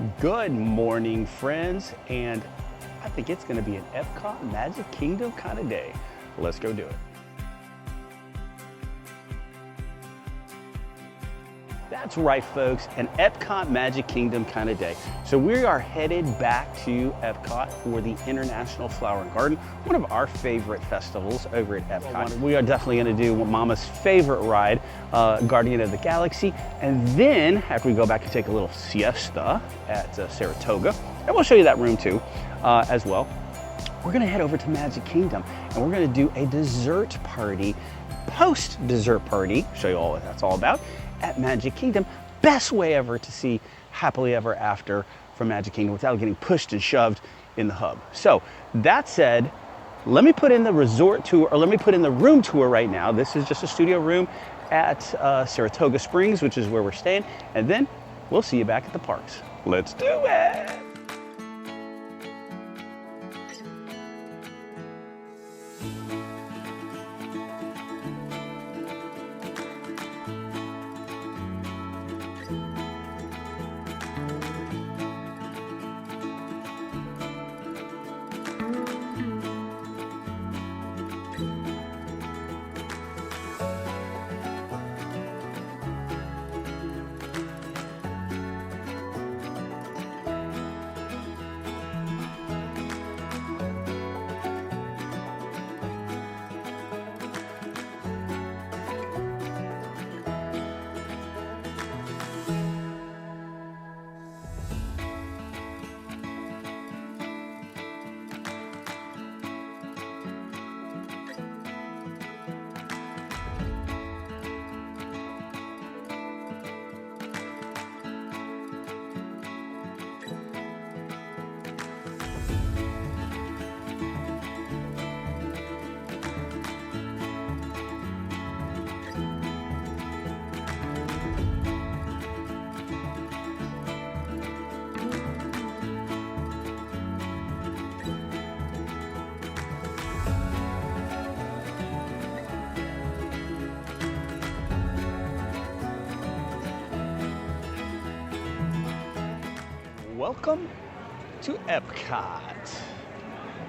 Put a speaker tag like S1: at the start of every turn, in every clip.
S1: Good morning, friends, and I think it's going to be an Epcot Magic Kingdom kind of day. Let's go do it. That's right, folks, an Epcot Magic Kingdom kind of day. So we are headed back to Epcot for the International Flower and Garden, one of our favorite festivals over at Epcot. We are definitely going to do Mama's favorite ride, Guardian of the Galaxy, and then after we go back and take a little siesta at Saratoga, and we'll show you that room too, as well. We're going to head over to Magic Kingdom, and we're going to do a dessert party, post-dessert party, show you all what that's all about, at Magic Kingdom. Best way ever to see Happily Ever After from Magic Kingdom without getting pushed and shoved in the hub. So that said, let me put in the resort tour, or let me put in the room tour right now. This is just a studio room at Saratoga Springs, which is where we're staying, and then we'll see you back at the parks. Let's do it. Welcome to Epcot.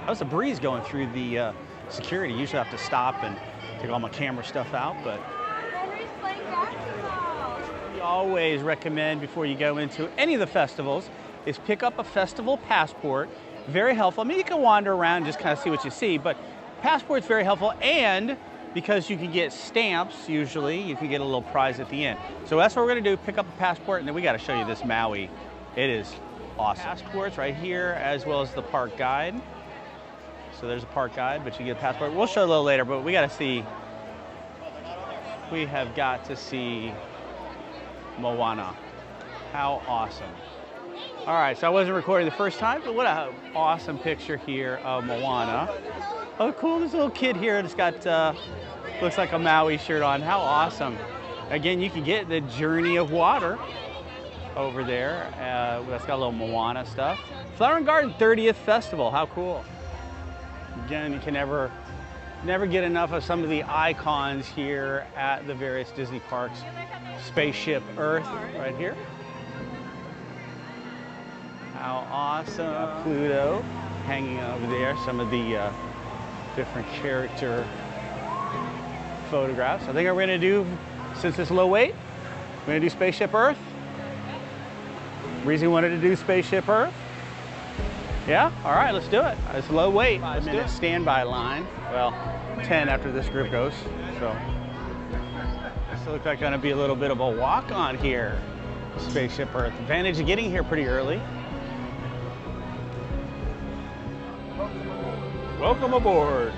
S1: How's the breeze going through the security? Usually I have to stop and take all my camera stuff out, but we always recommend before you go into any of the festivals is pick up a festival passport. Very helpful. I mean, you can wander around and just kind of see what you see, but passport's very helpful, and because you can get stamps, usually you can get a little prize at the end. So that's what we're going to do, pick up a passport, and then we got to show you this Maui. It is awesome. Passports right here, as well as the park guide. So there's a park guide, but you get a passport. We'll show a little later, but we got to see, we have got to see Moana. How awesome. All right, so I wasn't recording the first time, but what an awesome picture here of Moana. Oh, cool, this little kid here that's got, looks like a Maui shirt on. How awesome. Again, you can get the Journey of Water over there. That's got a little Moana stuff. Flower and Garden 30th Festival, how cool. Again, you can never get enough of some of the icons here at the various Disney parks. Spaceship Earth right here. How awesome. Pluto hanging over there. Some of the different character photographs. I think we're gonna do, since it's low weight, we're gonna do Spaceship Earth. Reason we wanted to do Spaceship Earth? Yeah? All right, let's do it. It's low weight. 5-minute standby line. Well, 10 after this group goes. So this looks like going to be a little bit of a walk on here. Spaceship Earth. Advantage of getting here pretty early. Welcome aboard.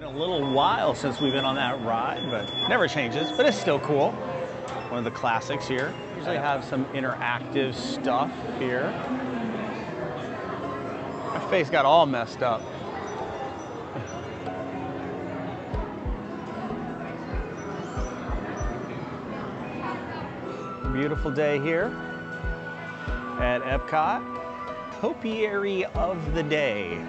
S1: A little while since we've been on that ride, but never changes, but it's still cool. One of the classics here. Usually have some interactive stuff here. My face got all messed up. Beautiful day here at Epcot. Topiary of the day.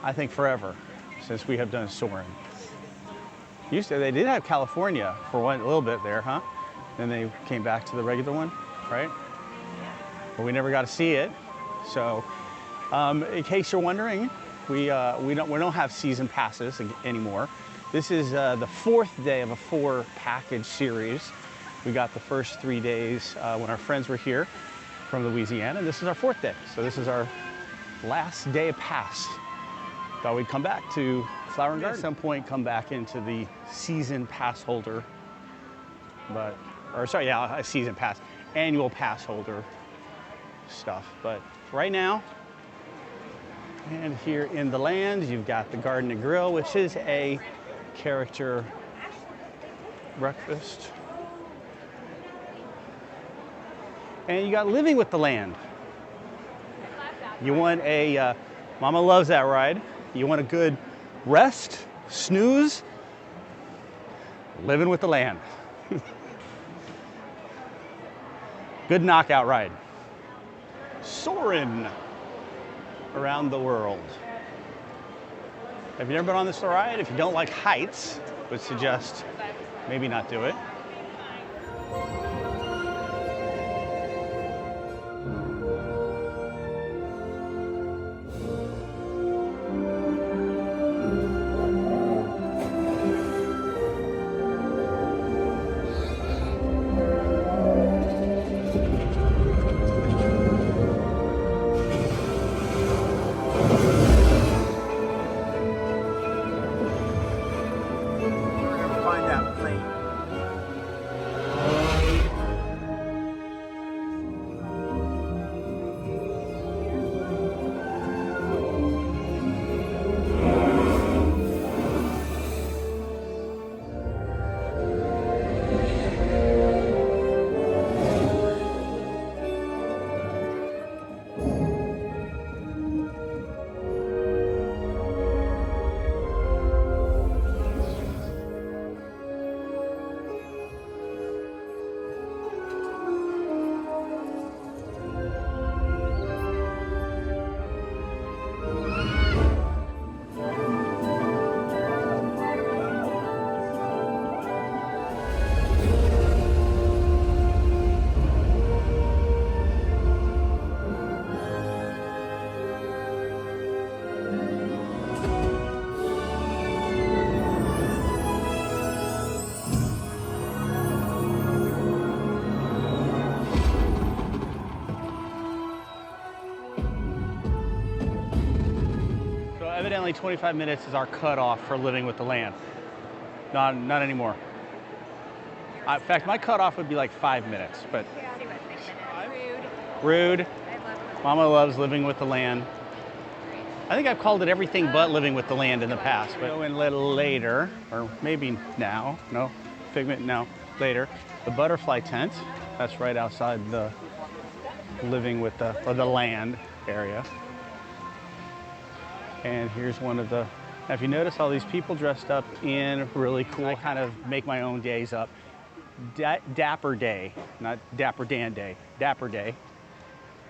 S1: I think forever since we have done Soarin. They did have California for a little bit there, huh? Then they came back to the regular one, right? But we never got to see it. So, in case you're wondering, we don't have season passes anymore. This is the 4th day of a 4-package series. We got the first 3 days when our friends were here from Louisiana, and this is our 4th day. So this is our last day of pass. Thought we'd come back to Flower and Garden. At some point, come back into the season pass holder, a season pass, annual pass holder stuff. But right now, and here in the land, you've got the Garden and Grill, which is a character breakfast. And you got Living with the Land. You want a, Mama loves that ride. You want a good rest, snooze, Living with the Land. Good knockout ride. Soarin around the world. Have you never been on this ride? If you don't like heights, would suggest maybe not do it. Evidently 25 minutes is our cutoff for Living with the Land. Not anymore. In fact, my cutoff would be like 5 minutes, but rude. Mama loves Living with the Land. I think I've called it everything but Living with the Land in the past, but go in a little later, or maybe now, no, Figment now, later. The butterfly tent, that's right outside the Living with the Land area. And here's one of the, now if you notice all these people dressed up in really cool, I kind of make my own days up. Dapper Day, not Dapper Dan Day, Dapper Day.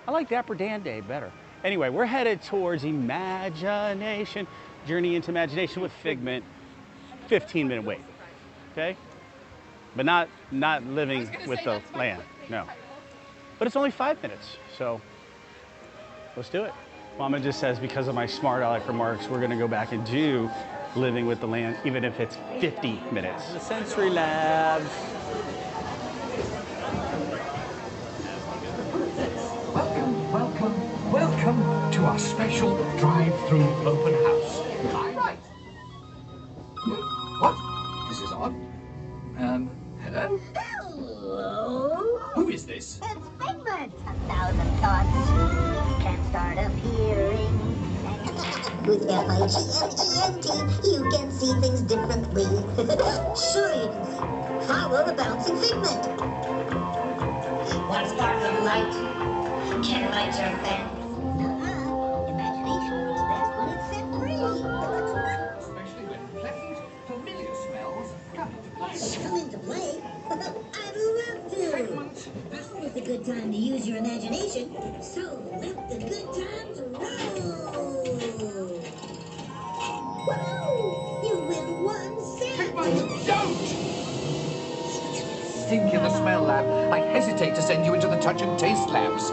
S1: I like Dapper Dan Day better. Anyway, we're headed towards Imagination, Journey into Imagination with Figment, 15-minute wait, okay? But not Living with the Land, no. But it's only 5 minutes, so let's do it. Mama just says because of my smart aleck remarks, we're gonna go back and do Living with the Land, even if it's 50 minutes. The sensory labs.
S2: Welcome to to our special drive-through open house. Right. What? This is odd. Hello?
S3: Hello?
S2: Who is this?
S3: It's Figment. 1,000 thoughts can start appearing. With F-I-G-M-E-N-T, you can see things differently. Sure you can. Follow the bouncing Figment. One spark of light can light your fence. Imagination works best when it's set free.
S2: Especially when pleasant, familiar smells come into play.
S3: Come into play? I'd love to.
S2: Figment, this
S3: Now is a good time to use your imagination. So let the good times roll. Woo! You win 1 cent.
S2: Figment, don't! Stink in the smell lab. I hesitate to send you into the touch and taste labs.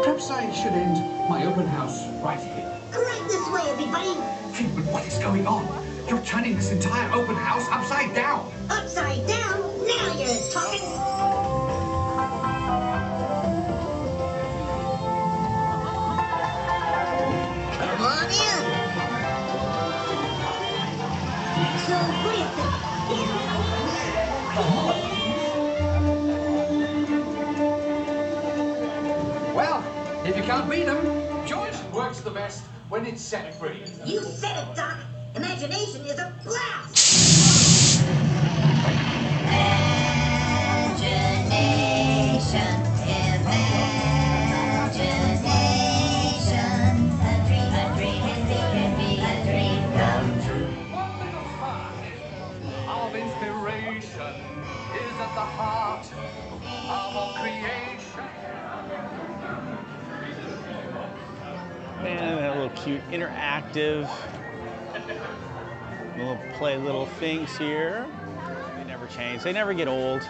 S2: Perhaps I should end my open house right here.
S3: Right this way, everybody.
S2: Figment, what is going on? You're turning this entire open house upside down.
S3: Upside down. Now you're talking. Come on in. So what do you think?
S2: Well, if you can't beat them, George works the best when it's set free.
S3: You said it, Doc. Imagination is a blast. Imagination, imagination. A dream can be a dream come true.
S2: One little spark of inspiration is at the heart of all creation.
S1: And a little cute interactive little play little things here. They never change. They never get old.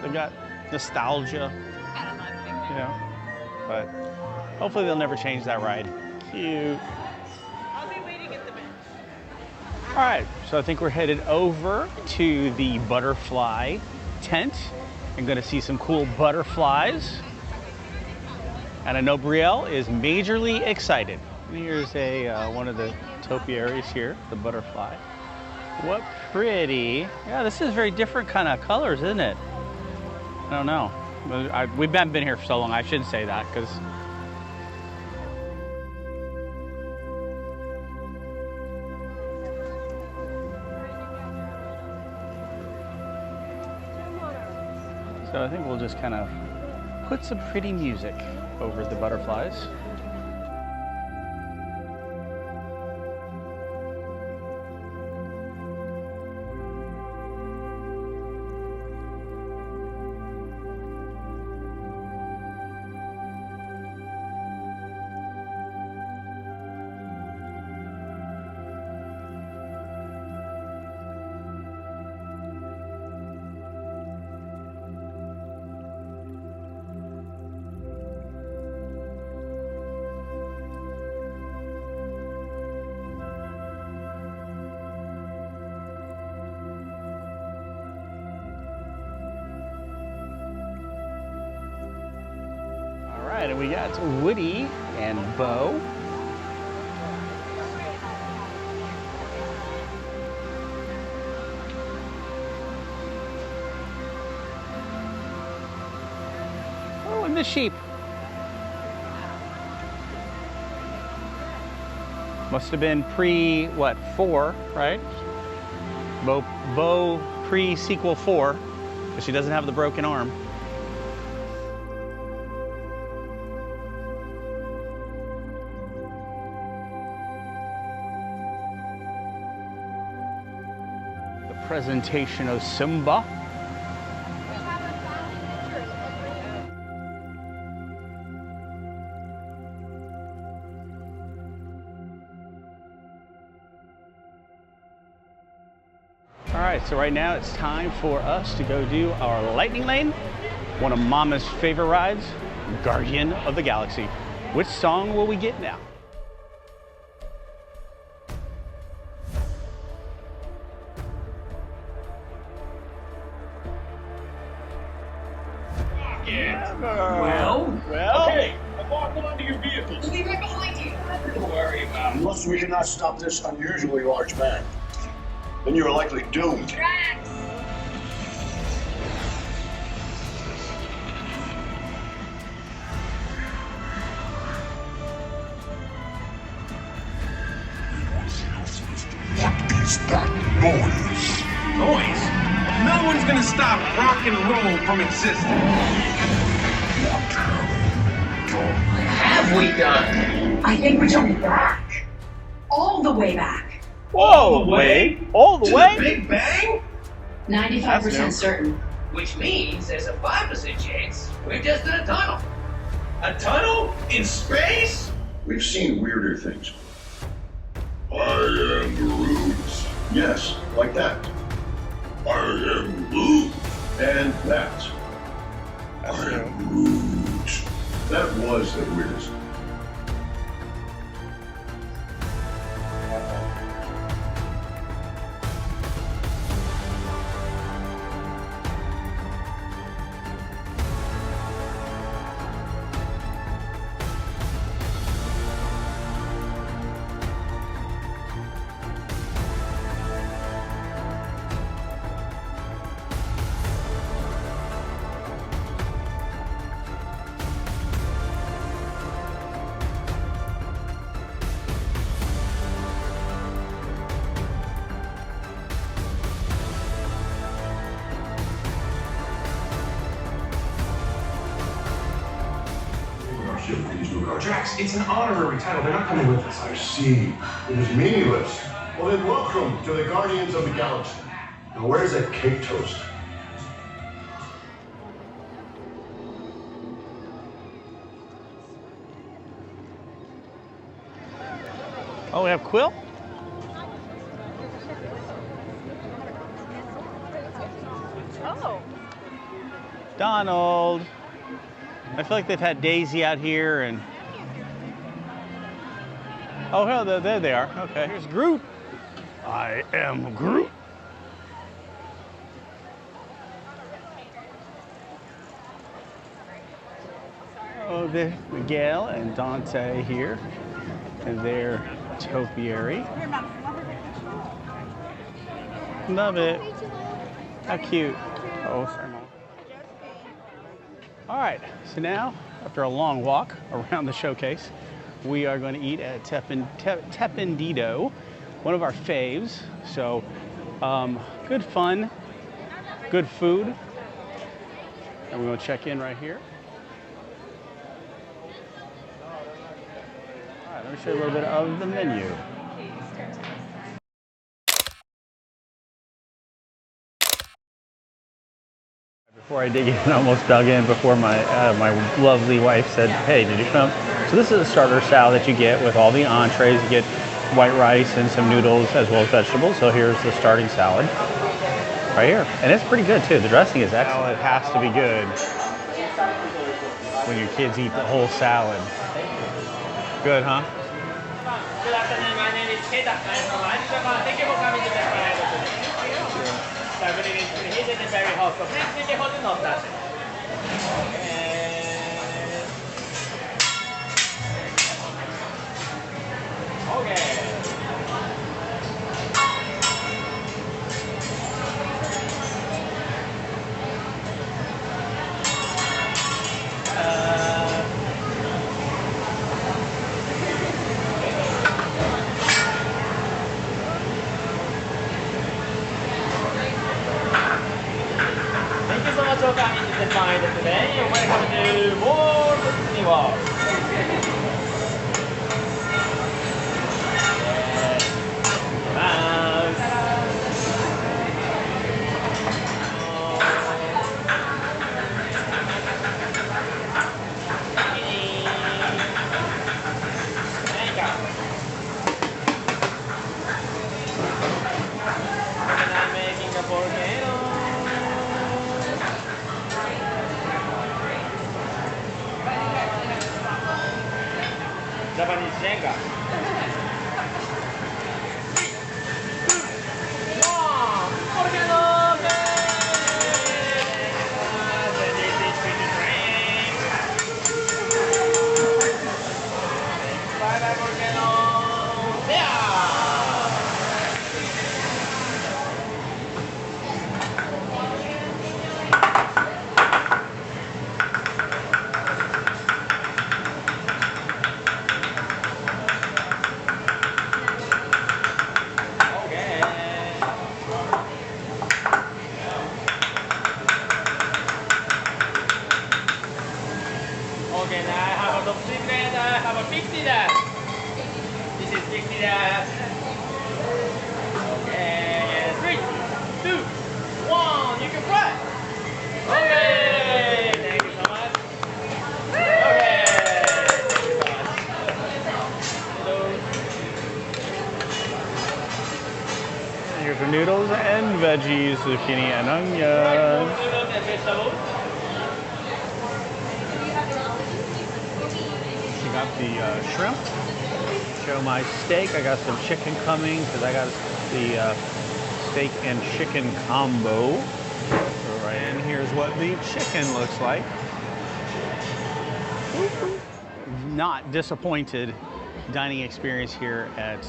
S1: They've got nostalgia, you know. But hopefully they'll never change that ride. Cute.
S4: I'll be waiting at the bench.
S1: All right, so I think we're headed over to the butterfly tent. I'm gonna see some cool butterflies. And I know Brielle is majorly excited. And here's one of the topiaries here, the butterfly. What pretty. Yeah, this is very different kind of colors, isn't it? I don't know. We haven't been here for so long, I shouldn't say that, because so I think we'll just kind of put some pretty music over the butterflies. And we got Woody and Bo. Oh, and the sheep. Must have been pre-what, 4, right? Bo pre-sequel 4, because she doesn't have the broken arm. Presentation of Simba. All right, so right now it's time for us to go do our lightning lane, one of Mama's favorite rides, Guardian of the Galaxy. Which song will we get now?
S5: Well?
S1: Well?
S5: Okay, embark onto your vehicles.
S6: We'll be right behind you.
S5: to worry about.
S6: Unless we cannot stop this unusually large man, then you are likely doomed.
S5: Noise? No one's gonna stop rock and roll from existing.
S7: Have we done? I think we're going back. All the way back.
S1: All the way? All the way?
S5: The Big Bang?
S7: 95% certain.
S5: Which means there's a 5% chance we're just in a tunnel. A tunnel? In space?
S6: We've seen weirder things. I am Groot. Yes, like that. I am Groot. And that. I am Groot. That was the weirdest.
S5: Drax, it's an honorary title. They're not coming with us.
S6: I see. It is meaningless. Well then, welcome to the Guardians of the Galaxy. Now where's that cake toast?
S1: Oh, we have Quill?
S4: Oh.
S1: Donald. I feel like they've had Daisy out here and... Oh, hell, there they are. Okay, here's Groot. I am Groot. Oh, there's Miguel and Dante here. And their topiary. Love it. How cute. Oh, sorry, Mom. All right, so now, after a long walk around the showcase, we are going to eat at Teppan Edo, one of our faves. So, good fun, good food. And we're going to check in right here. All right, let me show you a little bit of the menu. Before I dig in, I almost dug in before my lovely wife said, "Hey, did you come?" So this is a starter salad that you get with all the entrees. You get white rice and some noodles as well as vegetables. So here's the starting salad right here. And it's pretty good too. The dressing is excellent. It has to be good when your kids eat the whole salad. Good, huh?
S8: Good afternoon, my name is Keita. I'm from Japan. Thank you for coming to Teppan Edo today. The building is preheated and very hot, so please be careful to not touch it. Okay. Thank you so much for coming to Teppan Edo today, and welcome to more Disney World. I'm making a volcano. Japanese Jenga. Wow! Volcano! バイバイボルケノでOkay, now I have a 60 there, I have a 50 there. This is 60 there. Okay, 3, 2, 1, you can fly. Okay, thank you so much. Okay, thank you so much. Hello.
S1: Here's your noodles and veggies, zucchini and onions.
S8: Noodles and vegetables.
S1: Got the shrimp. Show my steak. I got some chicken coming because I got the steak and chicken combo. Right, and here's what the chicken looks like. Not disappointed dining experience here at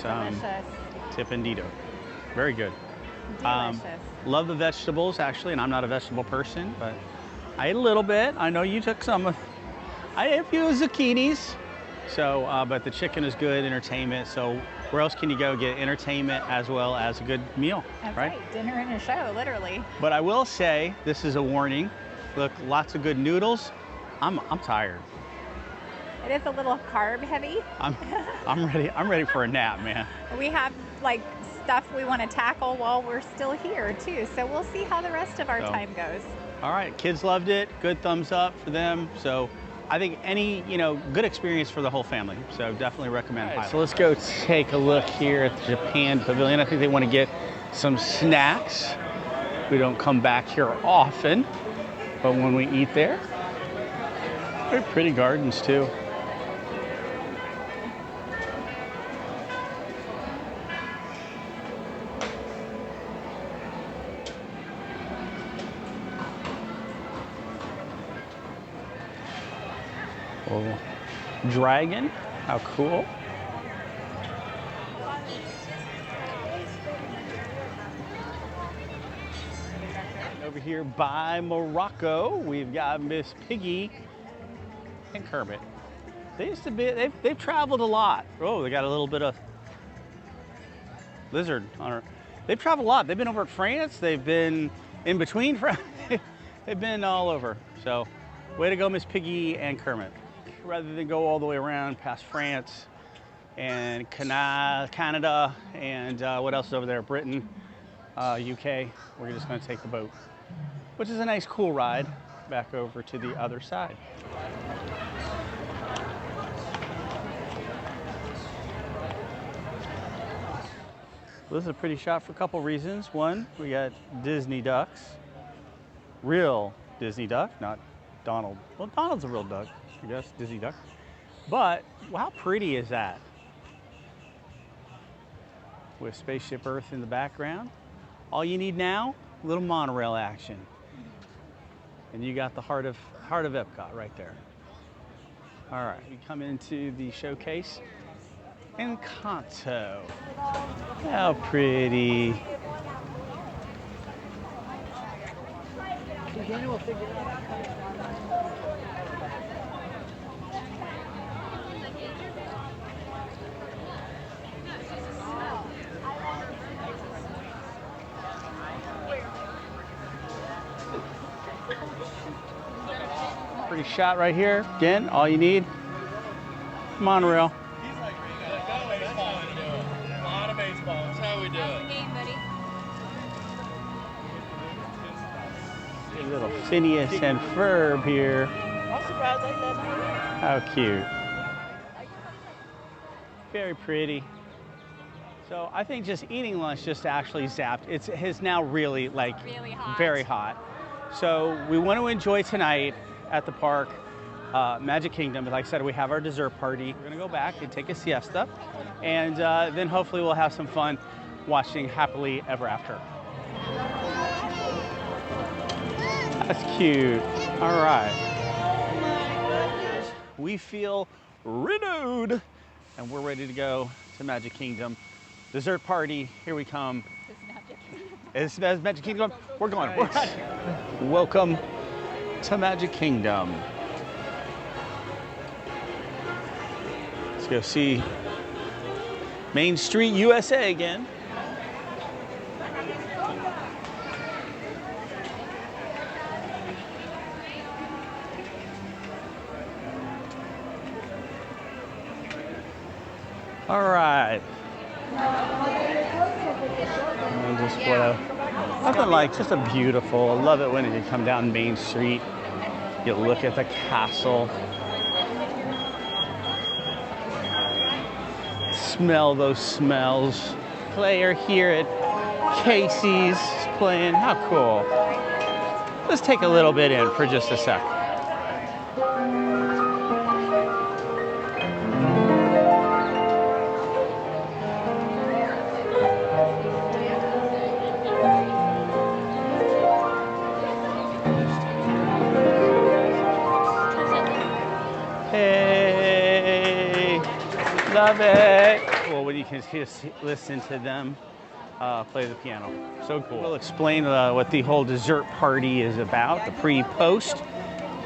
S1: Teppan Edo. Very good.
S4: Delicious.
S1: Love the vegetables actually, and I'm not a vegetable person, but I ate a little bit. I know you took some. I ate a few zucchinis. So, but the chicken is good, entertainment. So where else can you go get entertainment as well as a good meal,
S4: That's
S1: right?
S4: right. Dinner and a show, literally.
S1: But I will say, this is a warning. Look, lots of good noodles. I'm tired.
S4: It is a little carb heavy.
S1: I'm ready for a nap, man.
S4: We have like stuff we want to tackle while we're still here too. So we'll see how the rest of our time goes.
S1: All right, kids loved it. Good thumbs up for them. So I think any, good experience for the whole family. So definitely recommend it. Right, so let's go take a look here at the Japan Pavilion. I think they want to get some snacks. We don't come back here often, but when we eat there, very pretty gardens too. Oh, dragon, how cool. Over here by Morocco, we've got Miss Piggy and Kermit. They used to be, they've traveled a lot. Oh, they got a little bit of lizard on her. They've traveled a lot. They've been over at France. They've been in between France. They've been all over. So way to go, Miss Piggy and Kermit. Rather than go all the way around past France and Canada and what else is over there? Britain, UK. We're just going to take the boat, which is a nice, cool ride back over to the other side. Well, this is a pretty shot for a couple reasons. One, we got Disney ducks, real Disney duck, not Donald. Well, Donald's a real duck. I guess, Disney duck. But how pretty is that? With Spaceship Earth in the background. All you need now, a little monorail action. And you got the heart of Epcot right there. All right, we come into the showcase. Encanto. How pretty. Pretty shot right here. Again, all you need, monorail.
S8: A lot of baseball. That's how we do it.
S1: A little Phineas and Ferb here.
S8: I'm surprised they let me.
S1: How cute. Very pretty. So I think just eating lunch just actually zapped. It's now really
S4: hot.
S1: Very hot. So we want to enjoy tonight at the park, Magic Kingdom. Like I said, we have our dessert party. We're gonna go back and take a siesta, and then hopefully we'll have some fun watching Happily Ever After. That's cute. All right. We feel renewed and we're ready to go to Magic Kingdom. Dessert party, here we come. Is Magic Kingdom? We're going. Nice. Welcome to Magic Kingdom. Let's go see Main Street, USA again. All right. Nothing like just a beautiful. I love it when you come down Main Street. You look at the castle. Smell those smells. Player here at Casey's playing. How cool. Let's take a little bit in for just a sec. Love it. Well, when you can just listen to them play the piano. So cool. We'll explain what the whole dessert party is about, the pre-post.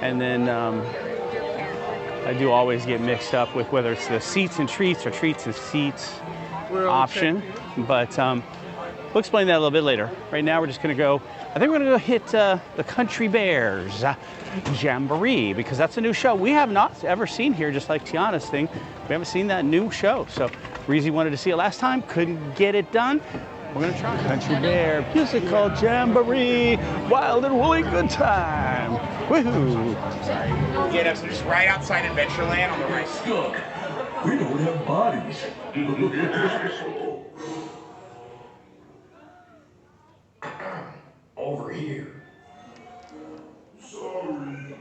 S1: And then I do always get mixed up with whether it's the seats and treats or treats and seats option. But we'll explain that a little bit later. Right now we're just gonna go, I think we're gonna go hit the Country Bears Jamboree, because that's a new show we have not ever seen here, just like Tiana's thing. We haven't seen that new show. So Reezy wanted to see it last time, couldn't get it done. We're gonna try Country Bear Musical Jamboree, wild and woolly good time. Woohoo!
S9: Sorry. Get us just right outside Adventureland on the right.
S6: Stuck. We don't have bodies.
S10: Over here.
S6: Sorry.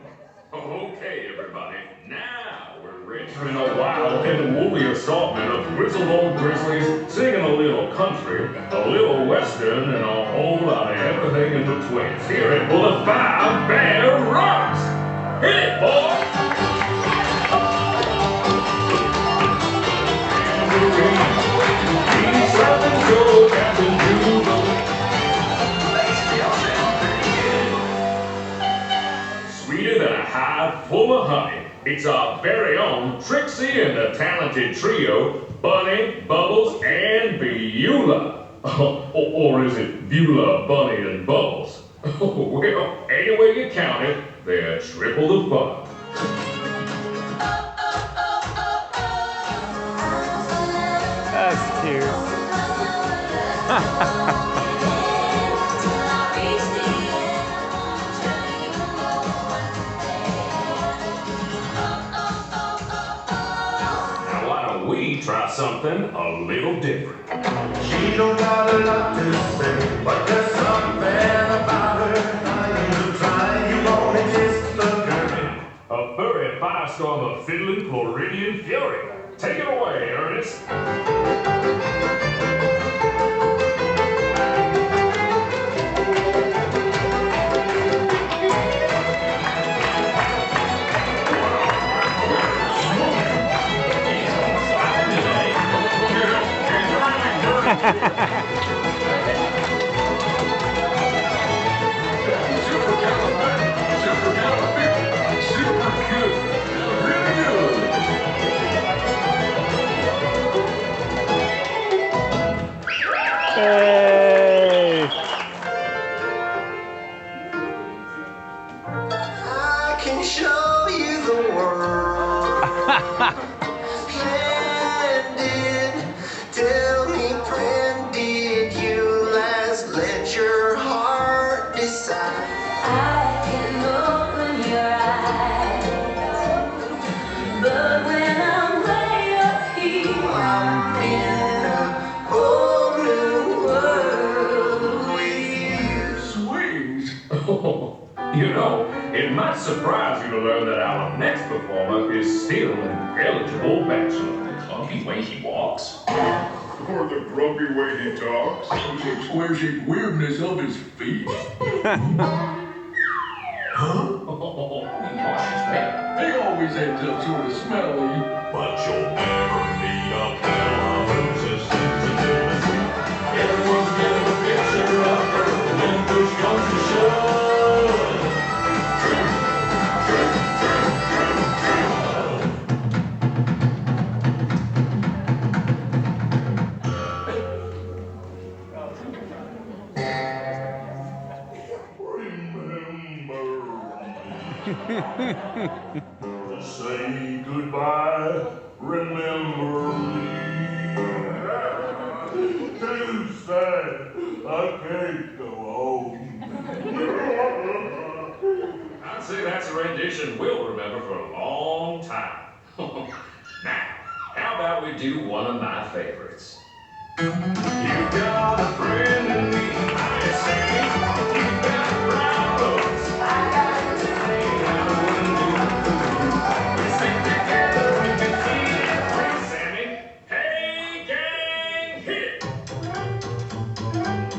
S10: Okay, everybody. Now we're ready for a wild and woolly assortment of grizzled old grizzlies singing a little country, a little western, and a whole lot of everything in between. Here at Boulevard Bear Rocks. Hit it, boy! Sweeter than a hive full of honey. It's our very own Trixie and the talented trio, Bunny, Bubbles, and Beulah. Or is it Beulah, Bunny, and Bubbles? Well, any way you count it, they're triple the fun.
S1: That's cute.
S10: Now why don't we try something a little different?
S2: She don't got a lot to say, but there's something about her. I'm trying, you wanna just look her.
S10: A furry firestorm of fiddling Floridian fury. Take it away, Ernest.
S1: Hey!
S2: I can show you the world. Splendid. Tell me, when did you last let your heart decide? I can open your eyes, but when I'm way up here, I'm in a whole new world with you.
S10: Swings. You know, it might surprise you to learn that our next performer is still an eligible bachelor.
S6: The clunky way he walks. Or the grumpy way he talks. The exquisite weirdness of his feet.
S10: Huh? He washes better.
S6: He always ends up sort of smelly.
S10: But you'll never meet
S6: Say goodbye, remember me. Too sad, I can't go home.
S10: I'd say that's a rendition we'll remember for a long time. Now, how about we do one of my favorites?
S2: You got a friend in me.
S10: I say, you got brown books.
S2: I got this thing I wouldn't do. We stick together, we can see it.
S10: Sammy, hey gang, hit!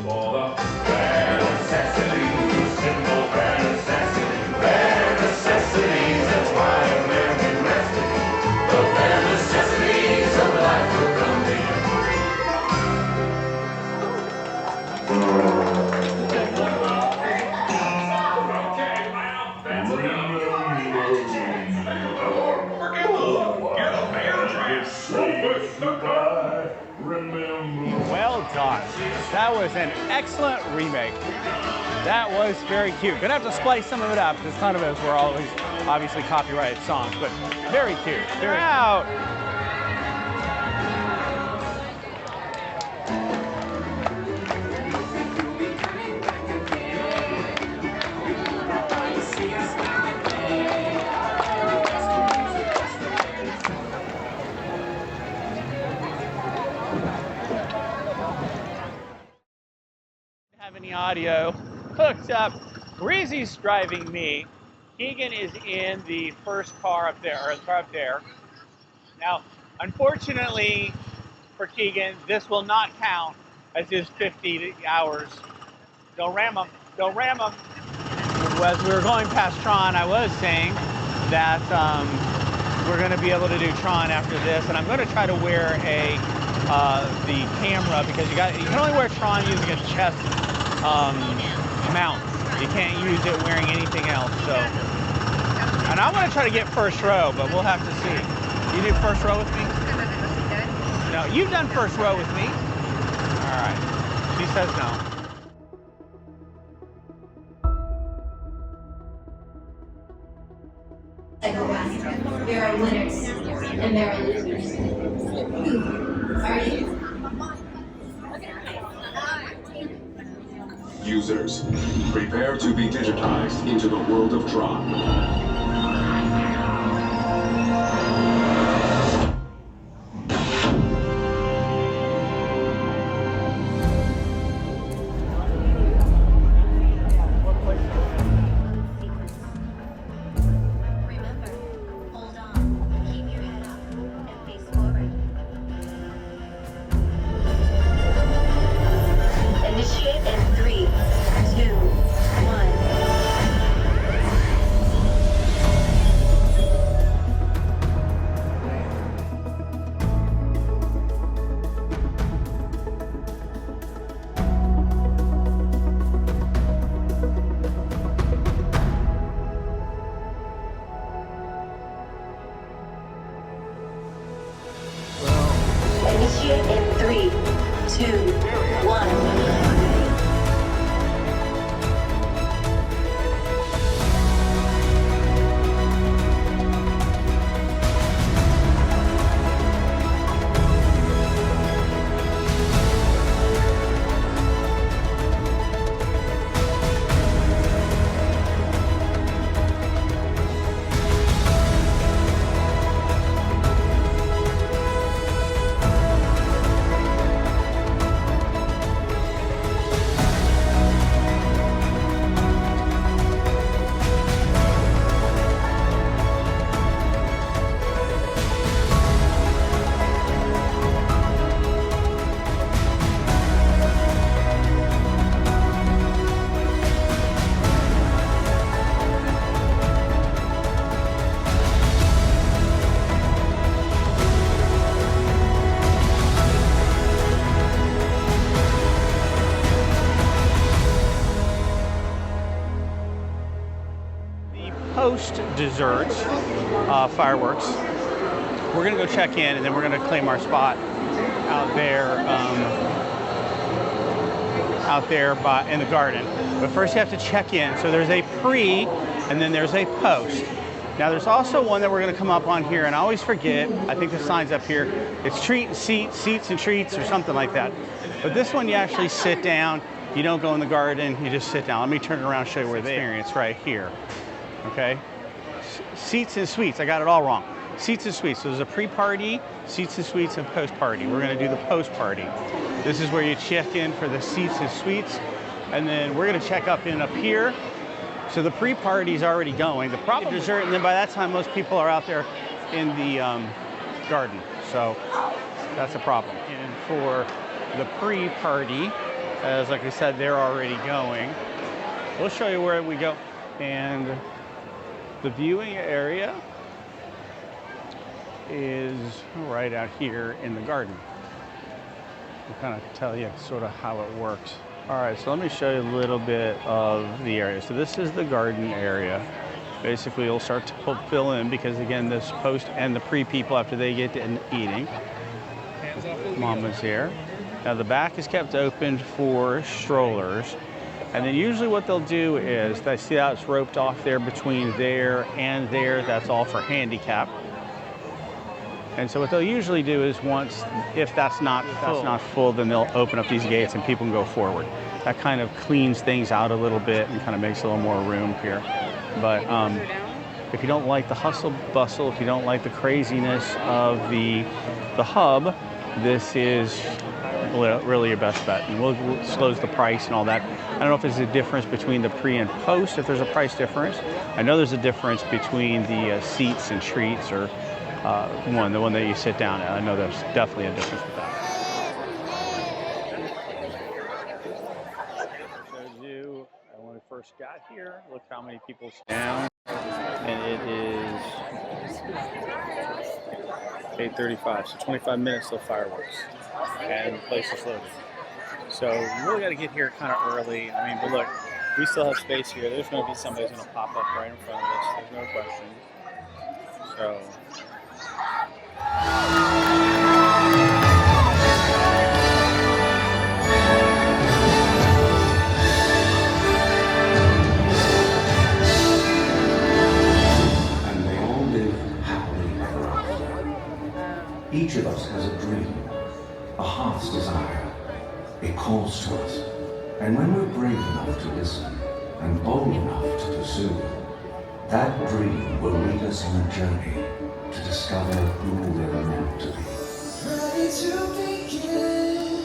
S10: For the
S2: Bare necessities, simple bare necessities. Bare necessities, that's why American rested. The bare necessities of life will come to you.
S10: okay, well, that's enough.
S1: Well done. That was an excellent remake. That was very cute. Gonna have to splice some of it up because none of those were always obviously copyrighted songs, but very cute. Very out. Have any audio hooked up. Breezy's driving me. Keegan is in the first car up there, or the car up there. Now, unfortunately for Keegan, this will not count as his 50 hours. Don't ram him. Don't ram him. As we were going past Tron, I was saying that we're going to be able to do Tron after this, and I'm going to try to wear the camera because you can only wear Tron using a chest mount. You can't use it wearing anything else. So, and I want to try to get first row, but we'll have to see. You do first row with me? No, you've done first row with me. All right. She says no.
S11: There are winners and there are losers. Who are you?
S12: Users, prepare to be digitized into the world of Tron.
S11: Initiate in 3, 2, 1.
S1: Post-dessert fireworks. We're gonna go check in and then we're gonna claim our spot out there in the garden. But first you have to check in. So there's a pre and then there's a post. Now there's also one that we're going to come up on here, and I always forget. I think the sign's up here. It's treat and seats and treats or something like that. But this one you actually sit down. You don't go in the garden. You just sit down. Let me turn it around and show you where the experience right here. Okay. Seats and suites. I got it all wrong. Seats and suites. So there's a pre-party, seats and suites, and post-party. We're going to do the post-party. This is where you check in for the seats and suites, and then we're going to check up here. So the pre-party is already going. The problem is dessert, and then by that time, most people are out there in the garden. So that's a problem. And for the pre-party, as like I said, they're already going. We'll show you where we go. And the viewing area is right out here in the garden. I'll kind of tell you sort of how it works. All right, so let me show you a little bit of the area. So this is the garden area. Basically, you'll start to fill in because again, this post and the pre-people after they get to eating. Mama's here. Now the back is kept open for strollers. And then usually what they'll do is, they see how it's roped off there between there and there. That's all for handicap. And so what they'll usually do is if that's not full, then they'll open up these gates and people can go forward. That kind of cleans things out a little bit and kind of makes a little more room here. But if you don't like the hustle bustle, if you don't like the craziness of the hub, this is really your best bet. And we'll disclose the price and all that. I don't know if there's a difference between the pre and post, if there's a price difference. I know there's a difference between the seats and treats or the one that you sit down at. I know there's definitely a difference with that. Showed you when we first got here. Look how many people sit down, and it is 8:35, so 25 minutes till fireworks, and the place is loaded. So you really got to get here kind of early. I mean, but look, we still have space here. There's going to be somebody's going to pop up right in front of us. There's no question. So.
S13: And they all live happily ever after. Each of us has a dream, a heart's desire. It calls to us. And when we're brave enough to listen and bold enough to pursue, that dream will lead us on a journey to discover who we're meant to be. Ready to begin,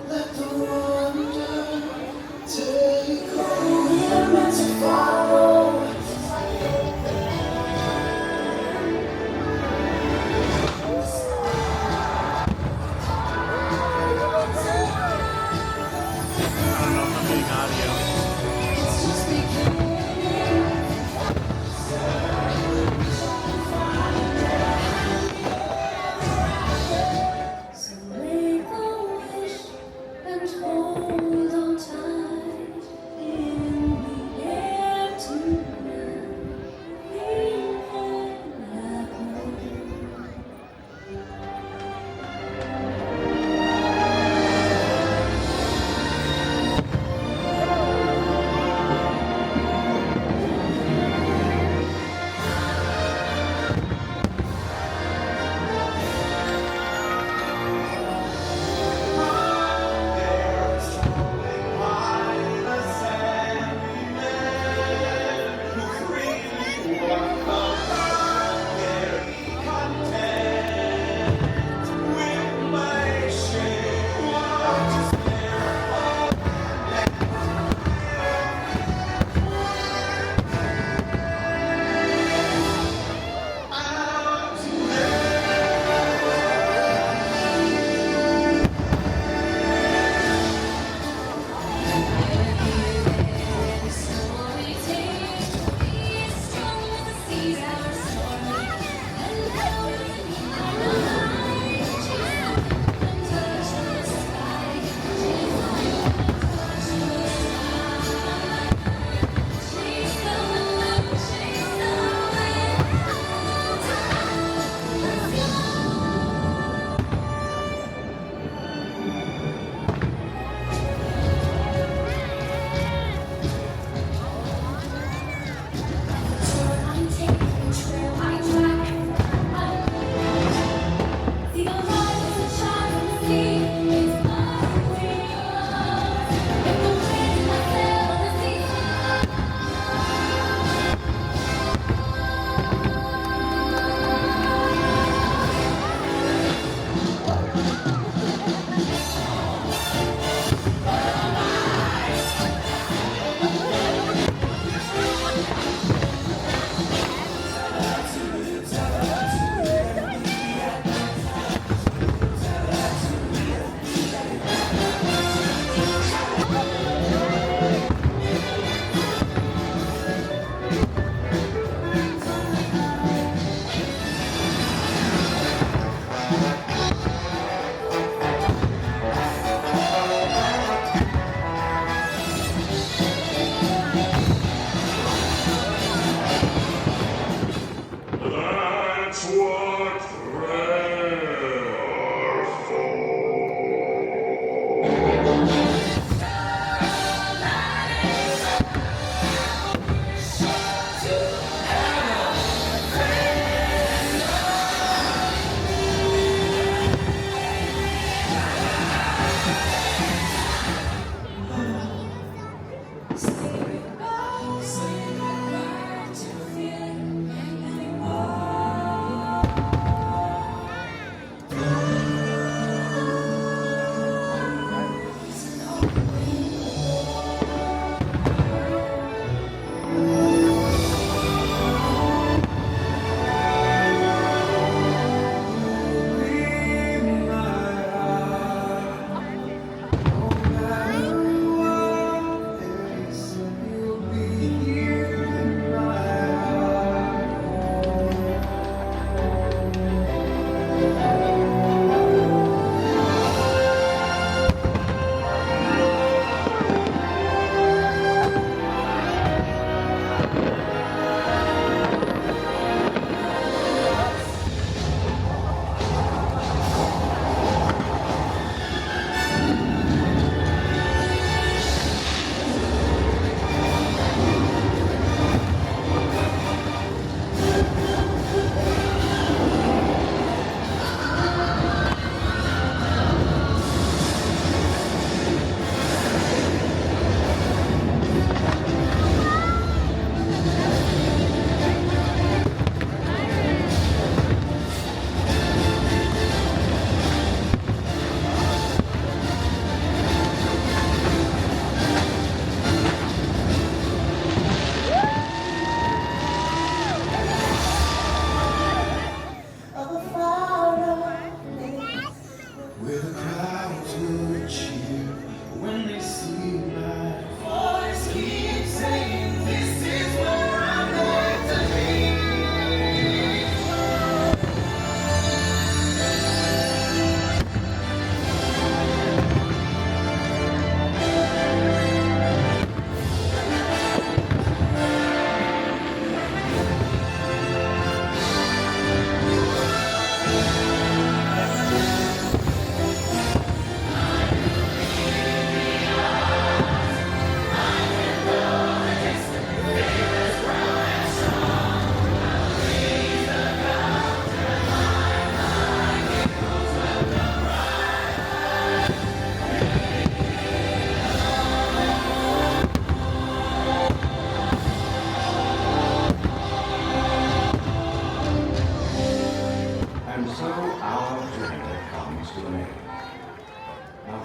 S13: let the wonder take over. We're meant to follow.
S1: I don't know if I'm getting audio.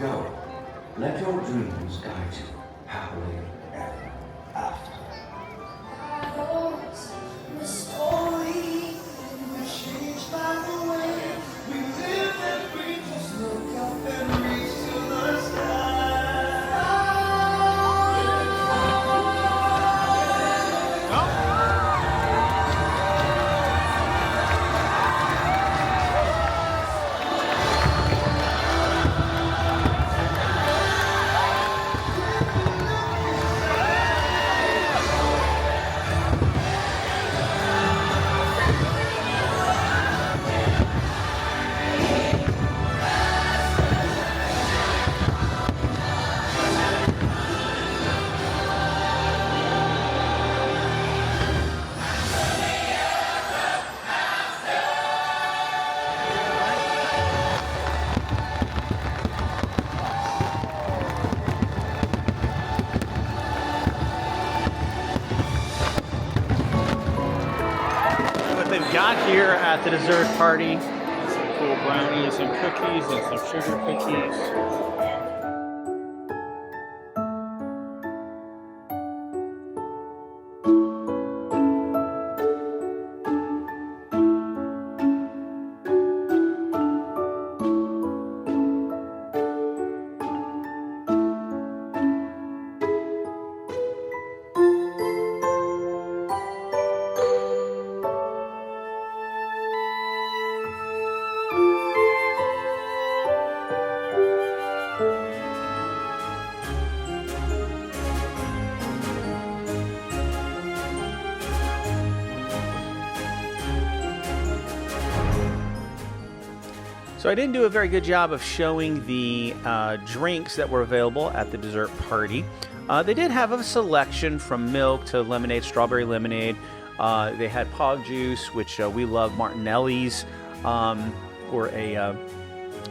S13: go. Let your dreams guide you happily ever after.
S2: The story was changed by the way we live and breathe. Just look up and reach to the sky.
S1: Got here at the dessert party. Some cool brownies and cookies and some sugar cookies. So I didn't do a very good job of showing the drinks that were available at the dessert party. They did have a selection from milk to lemonade, strawberry lemonade. They had pog juice, which we love, Martinelli's, or a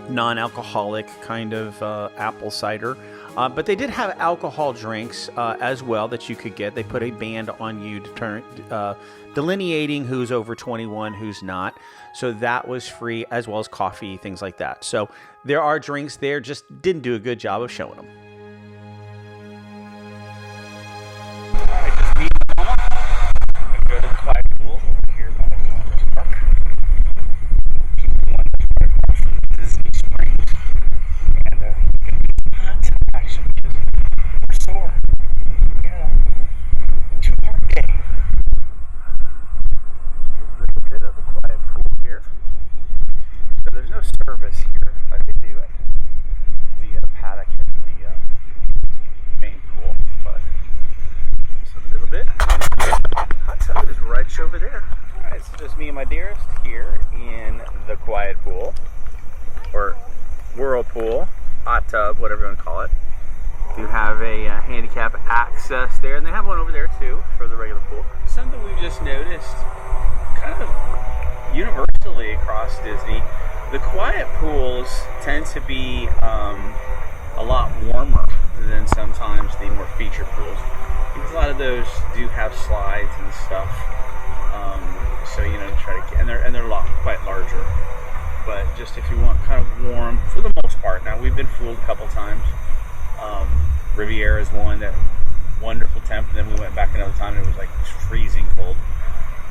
S1: non-alcoholic kind of apple cider. But they did have alcohol drinks as well that you could get. They put a band on you to turn, delineating who's over 21, who's not. So that was free, as well as coffee, things like that. So there are drinks there, just didn't do a good job of showing them.
S14: I just need Mama. I'm going to go to the quiet pool here by the park. One right across from Disney Springs. And going to get some hot tub action because we're sore. Yeah. 2-part day. A little bit of the quiet pool here. So there's no service here like they do at the paddock and the main pool, but just a little bit. Hot tub is right over there. Alright, so just me and my dearest here in the quiet pool, or whirlpool, hot tub, whatever you want to call it. You have a handicap access there, and they have one over there too for the regular pool. Something we just noticed kind of universally across Disney, the quiet pools tend to be a lot warmer than sometimes the more featured pools, because a lot of those do have slides and stuff. So you know, try to, and they're a lot quite larger. But just if you want kind of warm, for the most part. Now we've been fooled a couple times. Riviera is one that wonderful temp, and then we went back another time and it was like freezing cold.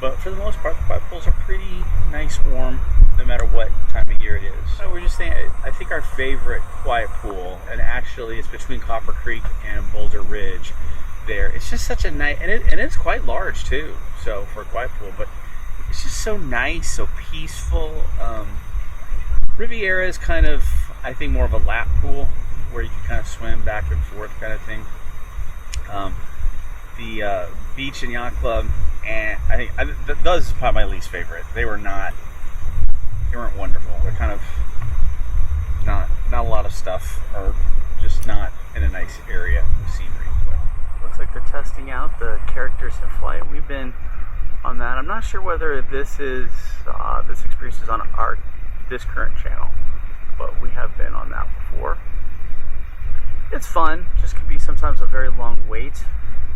S14: But for the most part, the quiet pools are pretty nice, warm, no matter what time of year it is. So we're just saying, I think our favorite quiet pool, and actually it's between Copper Creek and Boulder Ridge there. It's just such a nice, and it's quite large too, so for a quiet pool, but it's just so nice, so peaceful. Riviera is kind of, I think, more of a lap pool where you can kind of swim back and forth kind of thing. The beach and yacht club, and I think those is probably my least favorite. They weren't wonderful. They're kind of not a lot of stuff, or just not in a nice area of scenery. But looks like they're testing out the characters in flight. We've been on that. I'm not sure whether this is this experience is on this current channel, but we have been on that before. It's fun, just can be sometimes a very long wait,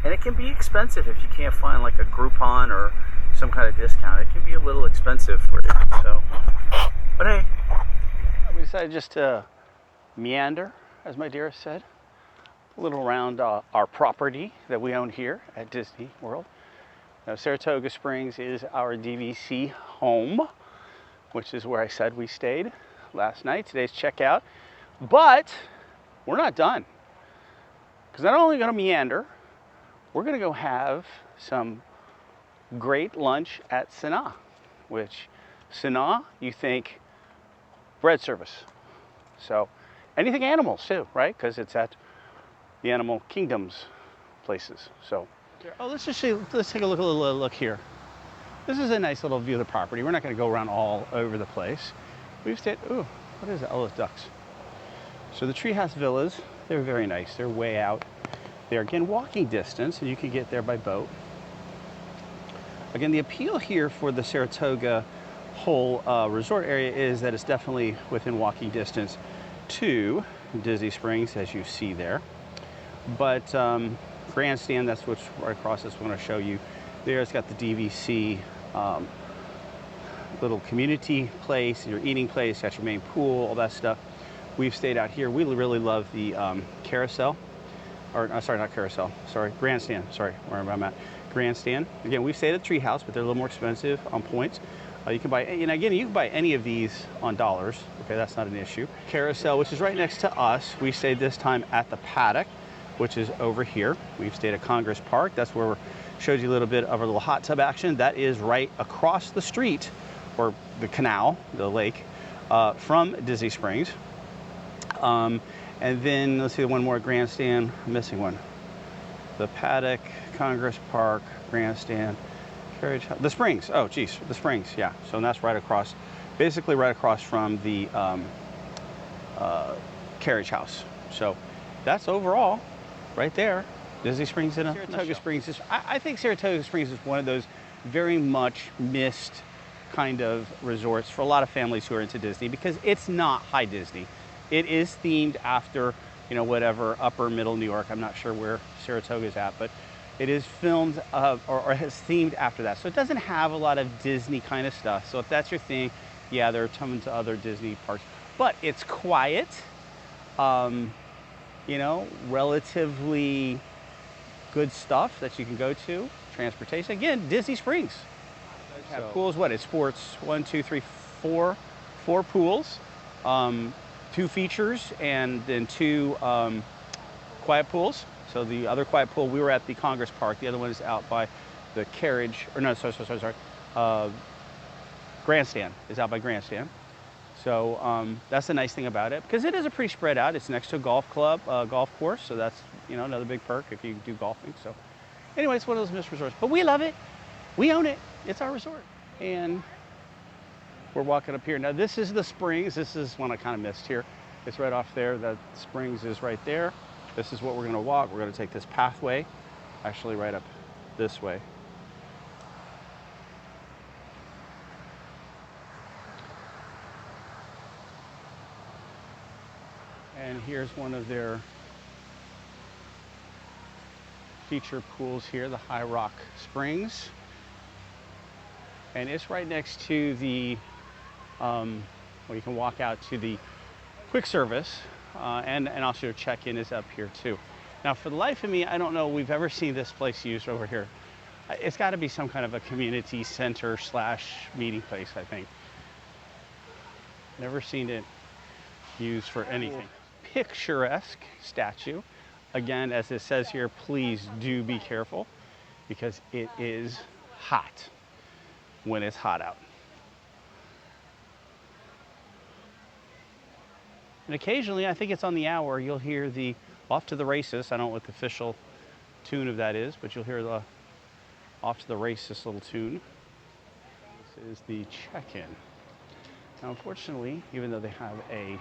S14: and it can be expensive if you can't find like a Groupon or some kind of discount. It can be a little expensive for you. So, but hey, we decided just to meander
S1: as my dearest said, a little around our property that we own here at Disney World. Now, Saratoga Springs is our DVC home, which is where I said we stayed last night. Today's checkout, but we're not done. Because not only going to meander, we're going to go have some great lunch at Sanaa, which Sanaa, you think bread service. So anything animals too, right? Because it's at the Animal Kingdom's places. So, oh, let's take a look here. This is a nice little view of the property. We're not going to go around all over the place. We've stayed. Ooh, what is that? Oh, it's ducks. So the treehouse villas, they're very nice. They're way out there. Again, walking distance, and you can get there by boat. Again, the appeal here for the Saratoga whole resort area is that it's definitely within walking distance to Disney Springs, as you see there. But grandstand, that's what's right across this one I show you. There, it's got the DVC little community place, your eating place, got your main pool, all that stuff. We've stayed out here. We really love the carousel, or sorry, not carousel, sorry, grandstand, sorry, wherever I'm at. Grandstand. Again, we've stayed at Treehouse, but they're a little more expensive on points. You can buy, and again, you can buy any of these on dollars. Okay, that's not an issue. Carousel, which is right next to us. We stayed this time at the Paddock, which is over here. We've stayed at Congress Park. That's where we showed you a little bit of our little hot tub action. That is right across the street, or the canal, the lake, from Disney Springs. And then let's see, one more grandstand. I'm missing one. The Paddock, Congress Park, grandstand, carriage, the Springs. Oh, geez, the Springs. Yeah. So that's right across, basically right across from the carriage house. So that's overall right there. Disney Springs in a Saratoga Springs is. I think Saratoga Springs is one of those very much missed kind of resorts for a lot of families who are into Disney, because it's not high Disney. It is themed after, you know, whatever upper middle New York. I'm not sure where Saratoga is at, but it is filmed or is themed after that. So it doesn't have a lot of Disney kind of stuff. So if that's your thing, yeah, there are tons of other Disney parks, but it's quiet, you know, relatively good stuff that you can go to. Transportation, again, Disney Springs. Have pools, what, it sports 1, 2, 3, 4 pools, 2 features, and then 2 quiet pools. So the other quiet pool, we were at the Congress Park. The other one is out by the carriage, or no, sorry. Grandstand is out by Grandstand. So that's the nice thing about it, because it is a pretty spread out. It's next to a golf club, golf course. So that's, you know, another big perk if you do golfing. So anyway, it's one of those missed resorts, but we love it. We own it. It's our resort. And we're walking up here. Now this is the Springs. This is one I kind of missed here. It's right off there. That Springs is right there. This is what we're going to walk. We're going to take this pathway, actually right up this way. And here's one of their feature pools here, the High Rock Springs. And it's right next to the, well, you can walk out to the quick service, and also your check-in is up here too. Now, for the life of me, I don't know we've ever seen this place used over here. It's got to be some kind of a community center / meeting place, I think. Never seen it used for anything. Picturesque statue. Again, as it says here, please do be careful, because it is hot when it's hot out. And occasionally, I think it's on the hour, you'll hear the Off to the Races. I don't know what the official tune of that is, but you'll hear the Off to the Races little tune. This is the check-in. Now, unfortunately, even though they have a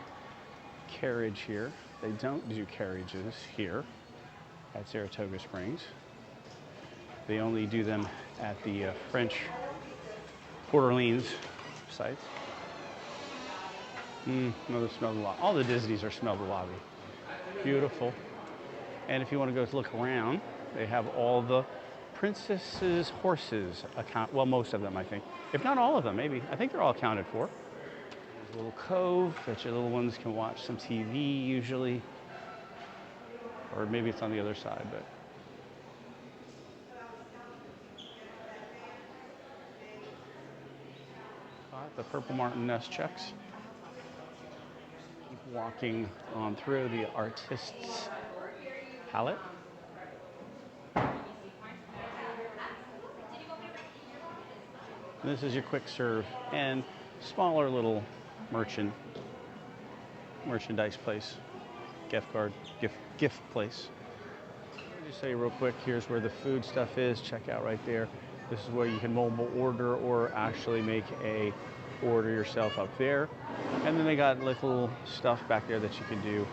S1: carriage here, they don't do carriages here at Saratoga Springs. They only do them at the French Port Orleans sites. Another smell the lobby. All the Disneys are smell the lobby. Beautiful. And if you want to go look around, they have all the princesses' horses well, most of them, I think. If not all of them, maybe. I think they're all accounted for. There's a little cove that your little ones can watch some TV usually. or maybe it's on the other side, but. The purple martin nest checks. Keep walking on through the artist's palette. This is your quick serve and smaller little merchandise place, gift place. Let me just say real quick, here's where the food stuff is. Check out right there. This is where you can mobile order or actually make a order yourself up there. And then they got little stuff back there that you can do,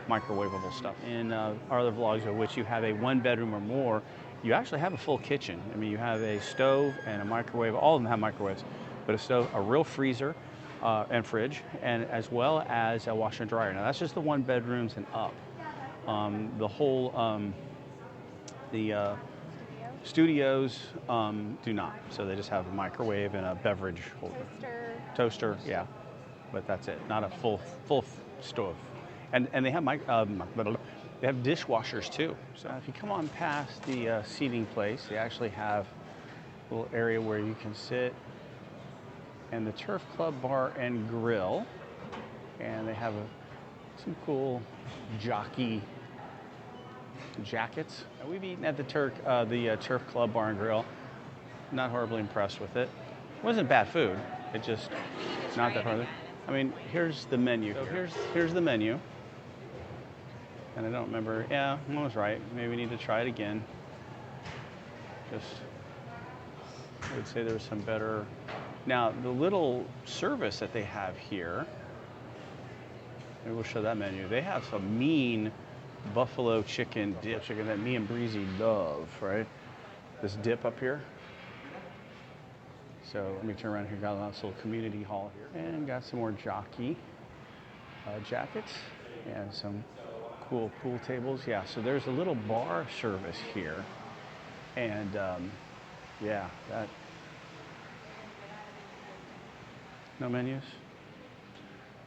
S1: microwavable stuff. In our other vlogs of which you have a 1-bedroom or more, you actually have a full kitchen. I mean, you have a stove and a microwave. All of them have microwaves, but a stove, a real freezer, and fridge, and as well as a washer and dryer. Now that's just the 1-bedrooms and up. The whole, studios do not. So they just have a microwave and a beverage holder. Toaster, yeah. But that's it. Not a full stove. And they have they have dishwashers too. So if you come on past the seating place, they actually have a little area where you can sit, and the Turf Club Bar and Grill, and they have some cool jockey jackets. And we've eaten at the Turf Club Bar and Grill. Not horribly impressed with it. It wasn't bad food. It just not that hard. I mean, here's the menu. So here's the menu. And I don't remember. Yeah, I was right. Maybe we need to try it again. I would say there's some better. Now, the little service that they have here, maybe we'll show that menu. They have some mean buffalo chicken dip, that me and Breezy love, right? This dip up here. So let me turn around here. Got a nice little community hall here, and got some more jockey jackets and some cool pool tables. Yeah, so there's a little bar service here, and yeah, that. No menus.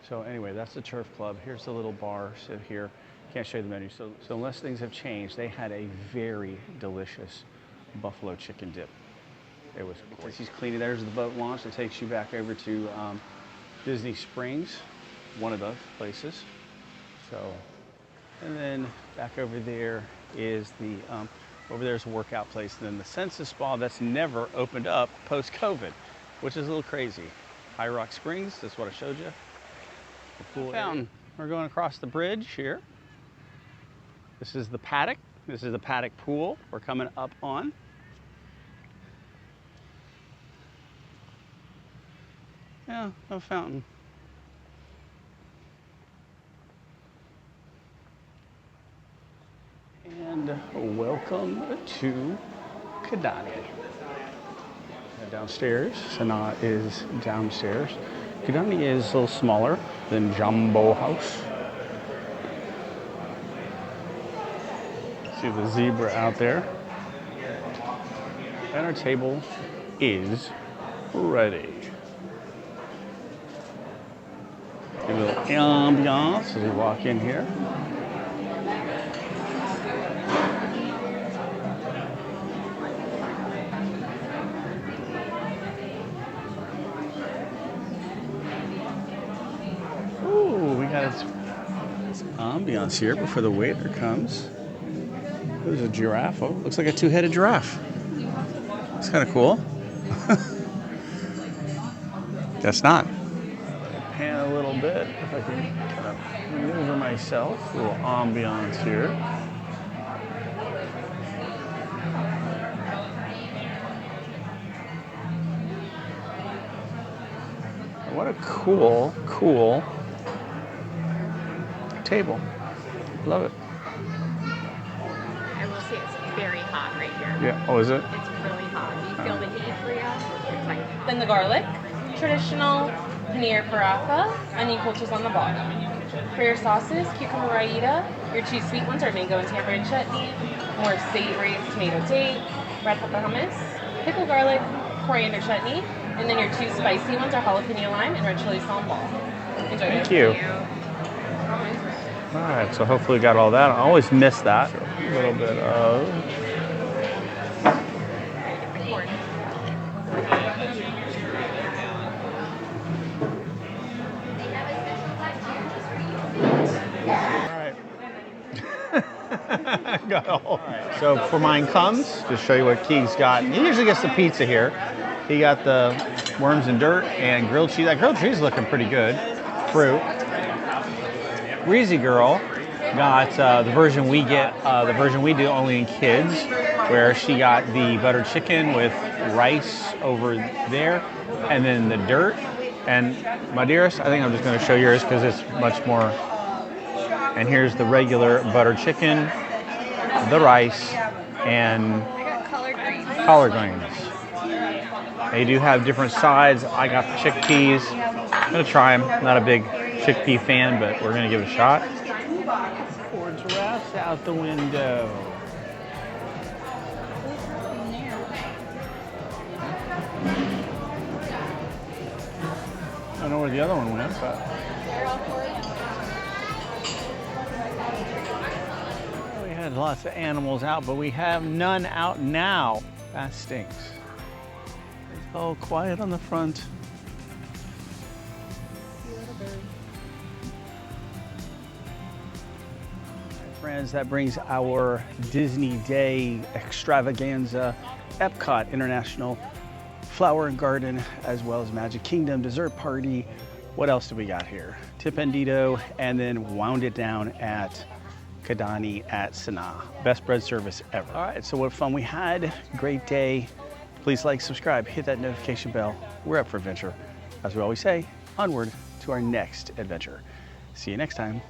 S1: So anyway, that's the Turf Club. Here's the little bar. So here, can't show you the menu. So unless things have changed, they had a very delicious buffalo chicken dip. It was. He's cleaning. There's the boat launch that takes you back over to Disney Springs, one of the places. So, and then back over there is the over there's a workout place. And then the Census Spa that's never opened up post-COVID, which is a little crazy. High Rock Springs, that's what I showed you. The pool fountain. We're going across the bridge here. This is the paddock. This is the paddock pool we're coming up on. Yeah, no fountain. And welcome to Kidani. Downstairs, Sanaa is downstairs. Kidani is a little smaller than Jumbo House. See the zebra out there. And our table is ready. A little ambiance as we walk in here. Ambiance here before the waiter comes. There's a giraffe. Oh, looks like a 2-headed giraffe. It's kind of cool. Guess not. Pan a little bit if I can kind of maneuver myself. A little ambiance here. What a cool table. Love it.
S4: I will say it's very hot right here.
S1: Yeah. Oh, is it?
S4: It's really hot. Do you feel the heat for you? It's like hot.
S15: Then the garlic, traditional paneer paratha, onion cultures on the bottom. For your sauces, cucumber raita. Your 2 sweet ones are mango and tamarind chutney. More savory is tomato date, red pepper hummus, pickle garlic, coriander chutney, and then your 2 spicy ones are jalapeno lime and red chili sambal. Enjoy.
S1: Thank you. All right, so hopefully we got all that. I always miss that. A little bit of. Got all. So before mine comes, just show you what Keegs got. He usually gets the pizza here. He got the worms and dirt and grilled cheese. That grilled cheese is looking pretty good. Fruit. Breezy Girl got the version we get, the version we do only in kids, where she got the buttered chicken with rice over there, and then the dirt. And my dearest, I think I'm just going to show yours because it's much more. And here's the regular buttered chicken, the rice, and collard greens. They do have different sides. I got the chickpeas. I'm going to try them. Not a big chickpea fan, but we're going to give it a shot. Pour giraffes out the window. I don't know where the other one went, but. We had lots of animals out, but we have none out now. That stinks. It's all quiet on the front. Friends, that brings our Disney Day extravaganza, Epcot International Flower and Garden, as well as Magic Kingdom dessert party. What else do we got here? Teppan Edo, and then wound it down at Kidani at Sanaa. Best bread service ever. All right, so what fun we had. Great day. Please like, subscribe, hit that notification bell. We're up for adventure. As we always say, onward to our next adventure. See you next time.